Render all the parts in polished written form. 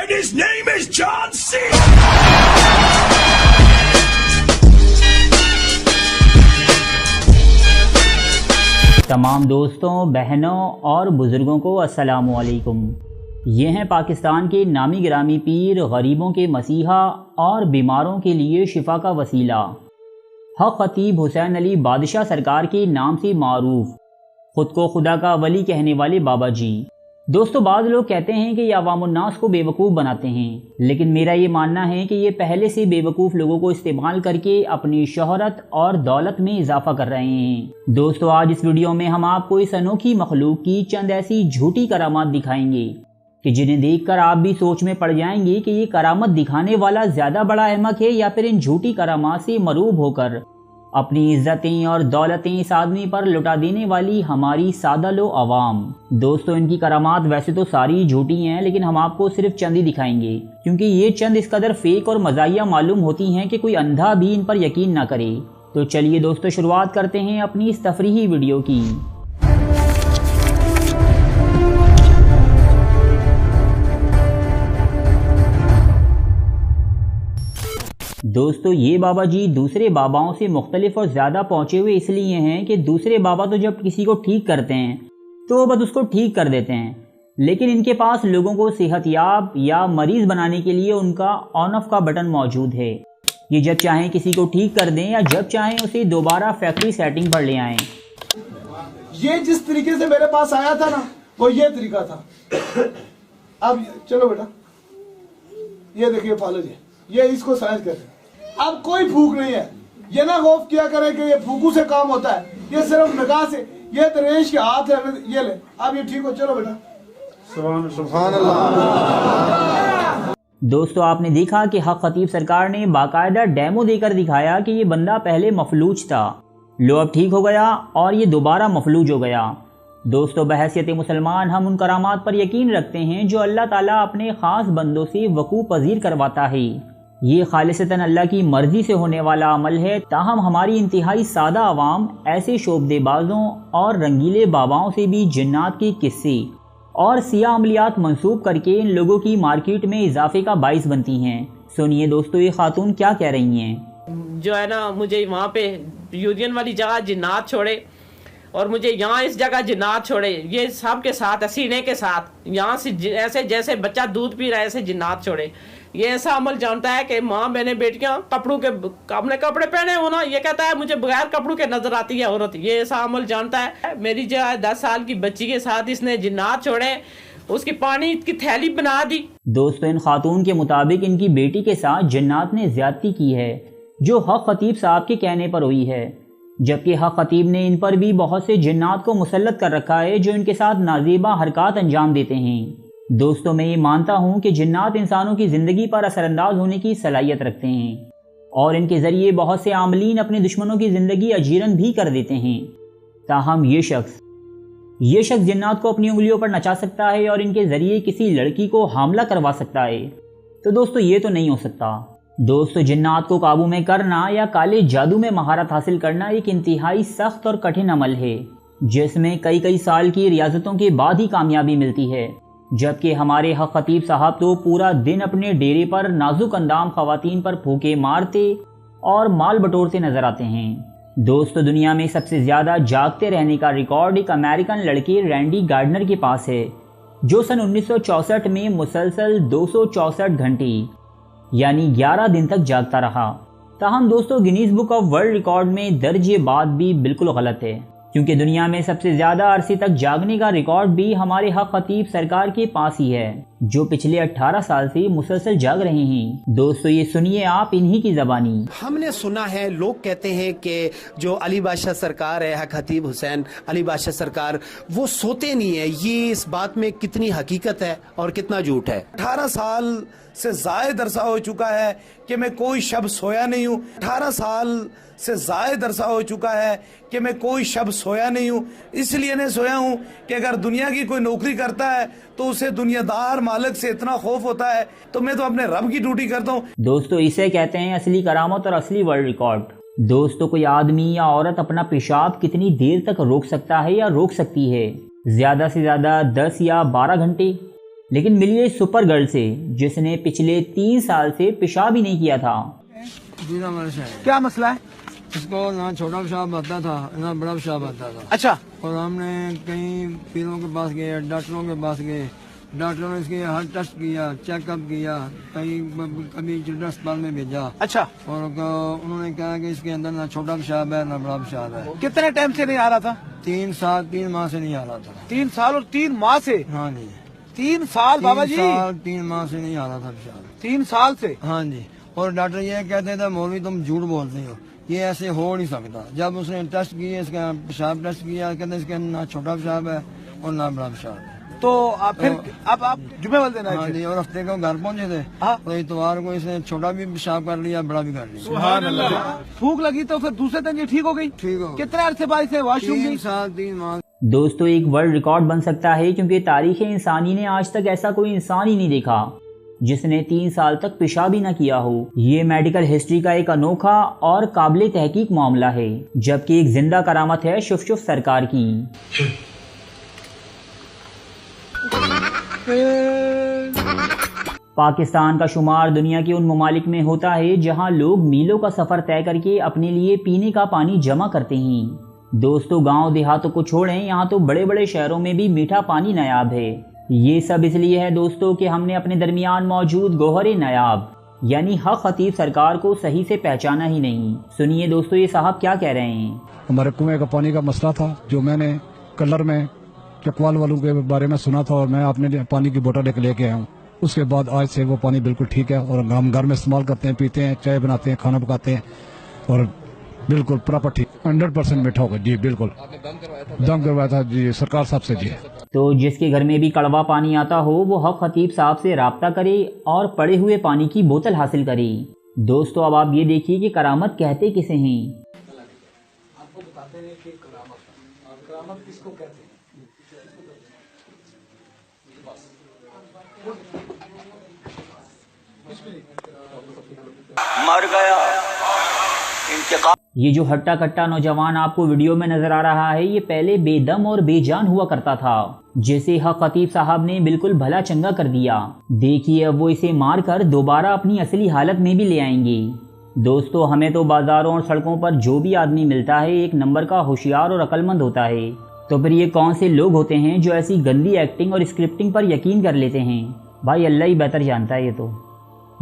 And his name is John C. تمام دوستوں، بہنوں اور بزرگوں کو السلام علیکم۔ یہ ہیں پاکستان کے نامی گرامی پیر، غریبوں کے مسیحا اور بیماروں کے لیے شفا کا وسیلہ، حق خطیب حسین علی بادشاہ سرکار کے نام سے معروف، خود کو خدا کا ولی کہنے والے بابا جی۔ دوستو، بعض لوگ کہتے ہیں کہ یہ عوام الناس کو بے وقوف بناتے ہیں، لیکن میرا یہ ماننا ہے کہ یہ پہلے سے بے وقوف لوگوں کو استعمال کر کے اپنی شہرت اور دولت میں اضافہ کر رہے ہیں۔ دوستو، آج اس ویڈیو میں ہم آپ کو اس انوکھی مخلوق کی چند ایسی جھوٹی کرامات دکھائیں گے کہ جنہیں دیکھ کر آپ بھی سوچ میں پڑ جائیں گے کہ یہ کرامت دکھانے والا زیادہ بڑا احمق ہے یا پھر ان جھوٹی کرامات سے مرعوب ہو کر اپنی عزتیں اور دولتیں اس آدمی پر لٹا دینے والی ہماری سادہ لو عوام۔ دوستو، ان کی کرامات ویسے تو ساری جھوٹی ہیں، لیکن ہم آپ کو صرف چند ہی دکھائیں گے، کیونکہ یہ چند اس قدر فیک اور مزاحیہ معلوم ہوتی ہیں کہ کوئی اندھا بھی ان پر یقین نہ کرے۔ تو چلیے دوستو، شروعات کرتے ہیں اپنی اس تفریحی ویڈیو کی۔ دوستو، یہ بابا جی دوسرے باباؤں سے مختلف اور زیادہ پہنچے ہوئے اس لیے ہیں کہ دوسرے بابا تو جب کسی کو ٹھیک کرتے ہیں تو وہ بس اس کو ٹھیک کر دیتے ہیں، لیکن ان کے پاس لوگوں کو صحت یاب یا مریض بنانے کے لیے ان کا آن آف کا بٹن موجود ہے۔ یہ جب چاہیں کسی کو ٹھیک کر دیں یا جب چاہیں اسے دوبارہ فیکٹری سیٹنگ پر لے آئیں۔ یہ جس طریقے سے میرے پاس آیا تھا نا، وہ یہ طریقہ تھا۔ اب چلو بیٹا، یہ دیکھیے فالو جی، یہ اس کو سائز کریں۔ اب کوئی پھوک نہیں ہے، یہ نہ خوف کیا کرے کہ یہ پھوکو سے کام ہوتا ہے، یہ صرف نگاہ سے، یہ درویش کے ہاتھ ہے، یہ لے، اب یہ ٹھیک ہو، چلو بیٹا۔ سبحان اللہ۔ دوستو، آپ نے دیکھا کہ حق خطیب سرکار نے باقاعدہ ڈیمو دے کر دکھایا کہ یہ بندہ پہلے مفلوج تھا، لو اب ٹھیک ہو گیا اور یہ دوبارہ مفلوج ہو گیا۔ دوستو، بحیثیت مسلمان ہم ان کرامات پر یقین رکھتے ہیں جو اللہ تعالیٰ اپنے خاص بندوں سے وقوع پذیر کرواتا ہے۔ یہ خالصتاً اللہ کی مرضی سے ہونے والا عمل ہے، تاہم ہماری انتہائی سادہ عوام ایسے شعبدے بازوں اور رنگیلے باباؤں سے بھی جنات کے قصے اور سیاہ عملیات منسوب کر کے ان لوگوں کی مارکیٹ میں اضافے کا باعث بنتی ہیں۔ سنیے دوستو، یہ خاتون کیا کہہ رہی ہیں۔ جو ہے نا، مجھے وہاں پہ یونین والی جگہ جنات چھوڑے اور مجھے یہاں اس جگہ جنات چھوڑے، یہ سب کے ساتھ سینے کے ساتھ یہاں سے ایسے جیسے بچہ دودھ پی رہا ہے ایسے جنات چھوڑے۔ یہ ایسا عمل جانتا ہے کہ ماں بہنیں بیٹیاں کپڑوں کے اپنے کپڑے پہنے ہونا، یہ کہتا ہے مجھے بغیر کپڑوں کے نظر آتی ہے عورت، یہ ایسا عمل جانتا ہے۔ میری جو ہے 10 سال کی بچی کے ساتھ اس نے جنات چھوڑے، اس کی پانی کی تھیلی بنا دی۔ دوستو، ان خاتون کے مطابق ان کی بیٹی کے ساتھ جنات نے زیادتی کی ہے، جو حق خطیب صاحب کے کہنے پر ہوئی ہے، جبکہ حق خطیب نے ان پر بھی بہت سے جنات کو مسلط کر رکھا ہے جو ان کے ساتھ نازیبا حرکات انجام دیتے ہیں۔ دوستو، میں یہ مانتا ہوں کہ جنات انسانوں کی زندگی پر اثر انداز ہونے کی صلاحیت رکھتے ہیں اور ان کے ذریعے بہت سے عاملین اپنے دشمنوں کی زندگی اجیرن بھی کر دیتے ہیں، تاہم یہ شخص جنات کو اپنی انگلیوں پر نچا سکتا ہے اور ان کے ذریعے کسی لڑکی کو حاملہ کروا سکتا ہے، تو دوستو یہ تو نہیں ہو سکتا۔ دوستو، جنات کو قابو میں کرنا یا کالے جادو میں مہارت حاصل کرنا ایک انتہائی سخت اور کٹھن عمل ہے، جس میں کئی سال کی ریاضتوں کے بعد ہی کامیابی ملتی ہے، جبکہ ہمارے حق خطیب صاحب تو پورا دن اپنے ڈیرے پر نازک اندام خواتین پر پھونکے مارتے اور مال بٹورتے نظر آتے ہیں۔ دوستو، دنیا میں سب سے زیادہ جاگتے رہنے کا ریکارڈ ایک امریکن لڑکے رینڈی گارڈنر کے پاس ہے، جو سن 1964 میں مسلسل 264 گھنٹے یعنی 11 دن تک جاگتا رہا۔ تاہم دوستو، Guinness book of world record میں درج یہ بات بھی بالکل غلط ہے، کیونکہ دنیا میں سب سے زیادہ عرصے تک جاگنے کا ریکارڈ بھی ہمارے حق خطیب سرکار کے پاس ہی ہے، جو پچھلے 18 سال سے مسلسل جاگ رہے ہیں۔ دوستو، یہ سنیے آپ انہی کی زبانی۔ ہم نے سنا ہے، لوگ کہتے ہیں کہ جو علی بادشاہ سرکار ہے، حق خطیب حسین علی بادشاہ سرکار، وہ سوتے نہیں ہے۔ یہ اس بات میں کتنی حقیقت ہے اور کتنا جھوٹ ہے؟ 18 سال سے زائد عرصہ ہو چکا ہے کہ میں کوئی شب سویا نہیں ہوں۔ 18 سال سے زائد عرصہ ہو چکا ہے کہ میں کوئی شب سویا نہیں ہوں۔ اس لیے نہیں سویا ہوں کہ اگر دنیا کی کوئی نوکری کرتا ہے تو اسے دنیا دار مالک سے اتنا خوف ہوتا ہے، تو میں تو اپنے رب کی ڈیوٹی کرتا ہوں۔ دوستو، اسے کہتے ہیں اصلی کرامت اور اصلی ورلڈ ریکارڈ۔ دوستو، کوئی آدمی یا عورت اپنا پیشاب کتنی دیر تک روک سکتا ہے یا روک سکتی ہے؟ زیادہ سے زیادہ 10 یا 12 گھنٹے، لیکن ملیے اس سپر گرل سے جس نے پچھلے 3 سال سے پیشاب ہی نہیں کیا تھا۔ کیا مسئلہ ہے؟ اس کو نہ چھوٹا پیشاب آتا تھا نہ بڑا پیشاب آتا تھا، اچھا، اور ہم نے کئی پیروں کے پاس گئے، ڈاکٹروں کے پاس گئے، ڈاکٹروں نے اس کی ہر ٹیسٹ کیا، چیک اپ کیا، کبھی چلڈرن اسپتال میں بھیجا، اچھا، اور انہوں نے کہا کہ اس کے اندر نہ چھوٹا پیشاب ہے نہ بڑا پیشاب ہے۔ کتنے ٹائم سے نہیں آ رہا تھا؟ 3 ماہ سے نہیں آ رہا تھا۔ 3 سال اور 3 ماہ سے؟ ہاں جی، 3 سال بابا جی؟ 3 ماہ سے نہیں آ رہا تھا پیشاب۔ 3 سال سے؟ ہاں جی، اور ڈاکٹر یہ کہتے تھے مولوی تم جھوٹ بولتے ہو، یہ ایسے ہو نہیں سکتا۔ جب اس نے ٹیسٹ کیے، اس کا پیشاب ٹیسٹ کیا، کہتے ہیں اس کے نہ چھوٹا پیشاب ہے اور نہ بڑا پیشاب ہے۔ تو پھر اب آپ جمعے والے دن آئے ہاں تھے؟ جی، اور ہفتے کو گھر پہنچے تھے، ہاں۔ تو اتوار کو اس نے چھوٹا بھی پیشاب کر لیا، بڑا بھی کر لیا۔ سبحان اللہ۔ بھوک لگی تو پھر دوسرے دن یہ ٹھیک ہو گئی؟ ٹھیک ہو، کتنے عرصے بعد سے واش روم 3 گئی؟ سال 3 ماہ۔ دوستو ایک ورلڈ ریکارڈ بن سکتا ہے کیونکہ تاریخ انسانی نے آج تک ایسا کوئی انسان ہی نہیں دیکھا جس نے 3 سال تک پیشاب ہی نہ کیا ہو۔ یہ میڈیکل ہسٹری کا ایک انوکھا اور قابل تحقیق معاملہ ہے، جبکہ ایک زندہ کرامت ہے شف شف سرکار کی۔ پاکستان کا شمار دنیا کے ان ممالک میں ہوتا ہے جہاں لوگ میلوں کا سفر طے کر کے اپنے لیے پینے کا پانی جمع کرتے ہیں۔ دوستو گاؤں دیہاتوں کو چھوڑیں، یہاں تو بڑے بڑے شہروں میں بھی میٹھا پانی نایاب ہے۔ یہ سب اس لیے ہے دوستو کہ ہم نے اپنے درمیان موجود گوہر نایاب یعنی حق خطیب سرکار کو صحیح سے پہچانا ہی نہیں۔ سنیے دوستو یہ صاحب کیا کہہ رہے ہیں۔ ہمارے کنویں کا پانی کا مسئلہ تھا جو میں نے کلر میں چکوال والوں کے بارے میں سنا تھا، اور میں اپنے پانی کی بوتل لے کے آیا ہوں۔ اس کے بعد آج سے وہ پانی بالکل ٹھیک ہے، اور ہم گھر میں استعمال کرتے ہیں، پیتے ہیں، چائے بناتے ہیں، کھانا پکاتے ہیں، اور بالکل پراپر ٹھیک 100% میٹھا ہوگا جی۔ بالکل دم کروایا تھا جی سرکار صاحب سے جی۔ تو جس کے گھر میں بھی کڑوا پانی آتا ہو وہ حق خطیب صاحب سے رابطہ کرے اور پڑے ہوئے پانی کی بوتل حاصل کرے۔ دوستو اب آپ یہ دیکھیے کہ کرامت کہتے کسے ہیں۔ آپ کو بتاتے ہیں کہ کرامت کس کو کہتے ہیں؟ مر گیا انتقام۔ یہ جو ہٹا کٹا نوجوان آپ کو ویڈیو میں نظر آ رہا ہے یہ پہلے بے دم اور بے جان ہوا کرتا تھا، جسے حق خطیب صاحب نے بالکل بھلا چنگا کر دیا۔ دیکھیے اب وہ اسے مار کر دوبارہ اپنی اصلی حالت میں بھی لے آئیں گے۔ دوستو ہمیں تو بازاروں اور سڑکوں پر جو بھی آدمی ملتا ہے ایک نمبر کا ہوشیار اور عقل مند ہوتا ہے، تو پھر یہ کون سے لوگ ہوتے ہیں جو ایسی گندی ایکٹنگ اور اسکرپٹنگ پر یقین کر لیتے ہیں؟ بھائی اللہ ہی بہتر جانتا ہے یہ تو۔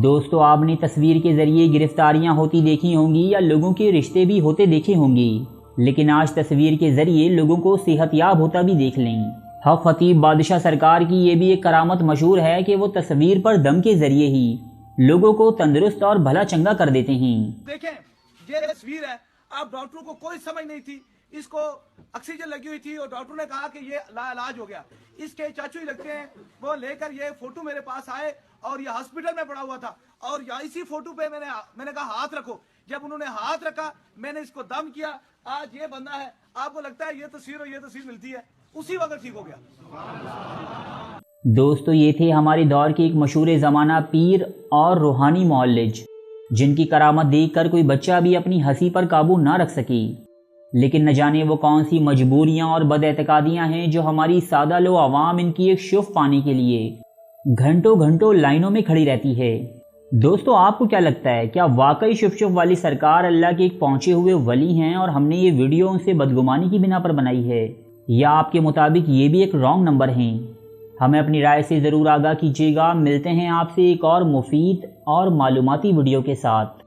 دوستو آپ نے تصویر کے ذریعے گرفتاریاں ہوتی دیکھی ہوں گی یا لوگوں کے رشتے بھی ہوتے دیکھے ہوں گے، لیکن آج تصویر کے ذریعے لوگوں کو صحت یاب ہوتا بھی دیکھ لیں۔ حق خطیب بادشاہ سرکار کی یہ بھی ایک کرامت مشہور ہے کہ وہ تصویر پر دم کے ذریعے ہی لوگوں کو تندرست اور بھلا چنگا کر دیتے ہیں۔ دیکھیں یہ تصویر ہے، اب ڈاکٹروں کو کوئی سمجھ نہیں تھی، اس کو آکسیجن لگی ہوئی تھی اور ڈاکٹر نے کہا کہ یہ علاج ہو گیا۔ اس کے چاچو ہی لگتے ہیں، وہ لے کر یہ فوٹو میرے پاس آئے اور یہ ہاسپٹل میں پڑا ہوا تھا، اور اسی فوٹو پہ میں نے کہا ہاتھ رکھو۔ جب انہوں نے ہاتھ رکھا میں نے اس کو دم کیا، آج یہ بندہ ہے۔ آپ کو لگتا ہے یہ تصویر اور یہ تصویر ملتی ہے؟ اسی وقت ٹھیک ہو گیا۔ دوستو یہ تھے ہمارے دور کے ایک مشہور زمانہ پیر اور روحانی معالج، جن کی کرامت دیکھ کر کوئی بچہ بھی اپنی ہنسی پر قابو نہ رکھ سکے۔ لیکن نہ جانے وہ کون سی مجبوریاں اور بد اعتقادیاں ہیں جو ہماری سادہ لو عوام ان کی ایک شف پانے کے لیے گھنٹوں گھنٹوں لائنوں میں کھڑی رہتی ہے۔ دوستو آپ کو کیا لگتا ہے، کیا واقعی شف شف والی سرکار اللہ کے ایک پہنچے ہوئے ولی ہیں اور ہم نے یہ ویڈیو ان سے بدگمانی کی بنا پر بنائی ہے، یا آپ کے مطابق یہ بھی ایک رانگ نمبر ہیں؟ ہمیں اپنی رائے سے ضرور آگاہ کیجیے گا۔ ملتے ہیں آپ سے ایک اور مفید اور معلوماتی ویڈیو کے ساتھ۔